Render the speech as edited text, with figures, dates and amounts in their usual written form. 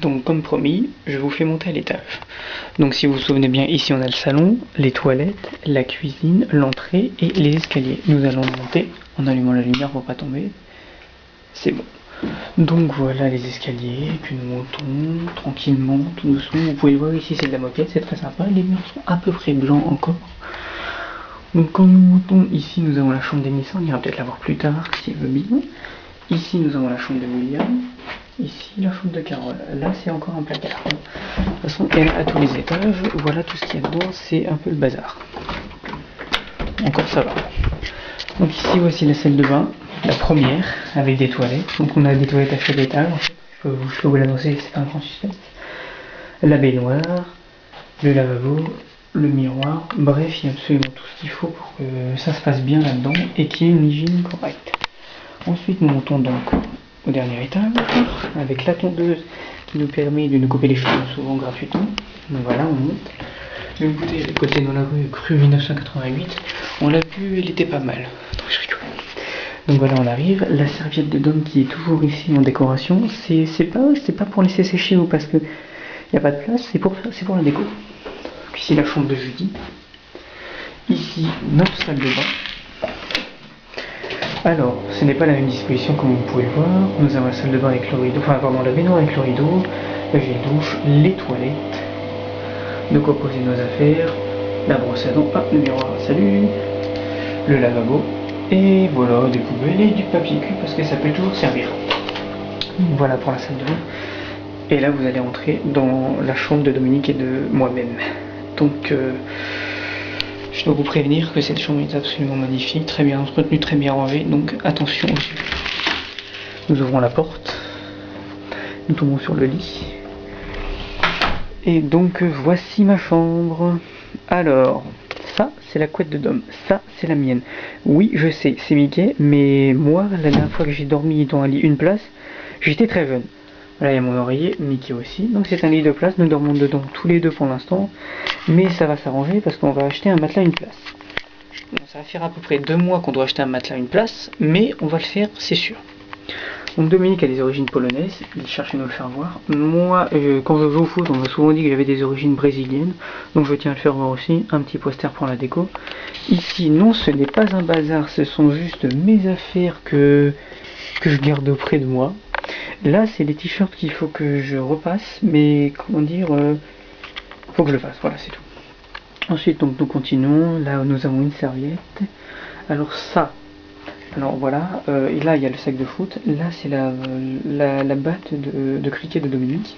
Donc comme promis, je vous fais monter à l'étage. Donc si vous vous souvenez bien, ici on a le salon, les toilettes, la cuisine, l'entrée et les escaliers. Nous allons monter en allumant la lumière pour pas tomber. C'est bon. Donc voilà les escaliers, puis nous montons tranquillement, tout doucement. Vous pouvez le voir ici, c'est de la moquette, c'est très sympa. Les murs sont à peu près blancs encore. Donc quand nous montons, ici nous avons la chambre d'Emissa, on ira peut-être la voir plus tard si elle veut bien. Ici nous avons la chambre de William. Ici la chambre de Carole. Là c'est encore un placard. De toute façon, elle à tous les étages. Voilà tout ce qu'il y a dedans, c'est un peu le bazar. Encore ça va. Donc ici voici la salle de bain, la première, avec des toilettes. Donc on a des toilettes à chaque étage. Je peux vous l'annoncer, c'est pas un grand suspense. La baignoire, le lavabo, le miroir, bref, il y a absolument tout ce qu'il faut pour que ça se passe bien là-dedans et qu'il y ait une hygiène correcte. Ensuite, nous montons donc au dernier étage avec la tondeuse qui nous permet de nous couper les cheveux souvent gratuitement. Donc voilà, on monte. Une bouteille à côté dans la rue Crue 1988. On l'a vue, elle était pas mal. Donc je rigole. Donc voilà, on arrive. La serviette de Dom qui est toujours ici en décoration, c'est pas pour laisser sécher ou parce que il n'y a pas de place, c'est pour la déco. Ici la chambre de Judy. Ici notre salle de bain. Alors, ce n'est pas la même disposition comme vous pouvez le voir. Nous avons la salle de bain avec le rideau, enfin pardon, la baignoire avec le rideau, la gel douche, les toilettes, de quoi poser nos affaires, la brosse à dents, le miroir, salut, le lavabo, et voilà, des poubelles et du papier cul parce que ça peut toujours servir. Voilà pour la salle de bain. Et là, vous allez entrer dans la chambre de Dominique et de moi-même. Donc, je dois vous prévenir que cette chambre est absolument magnifique, très bien entretenue, très bien rangée, donc attention aux yeux. Nous ouvrons la porte, nous tombons sur le lit. Et donc, voici ma chambre. Alors, ça, c'est la couette de Dom, ça, c'est la mienne. Oui, je sais, c'est Mickey, mais moi, la dernière fois que j'ai dormi dans un lit une place, j'étais très jeune. Là, il y a mon oreiller, Mickey aussi. Donc c'est un lit de place, nous dormons dedans tous les deux pour l'instant. Mais ça va s'arranger parce qu'on va acheter un matelas une place. Bon, ça va faire à peu près 2 mois qu'on doit acheter un matelas une place, mais on va le faire, c'est sûr. Donc Dominique a des origines polonaises, il cherche à nous le faire voir. Moi, quand je joue au foot, on m'a souvent dit que j'avais des origines brésiliennes. Donc je tiens à le faire voir aussi, un petit poster pour la déco. Ici, non, ce n'est pas un bazar, ce sont juste mes affaires que je garde auprès de moi. Là, c'est les t-shirts qu'il faut que je repasse, mais comment dire, faut que je le fasse, voilà, c'est tout. Ensuite, donc, nous continuons. Là, nous avons une serviette. Alors ça, alors voilà, et là, il y a le sac de foot. Là, c'est la batte de cricket de Dominique.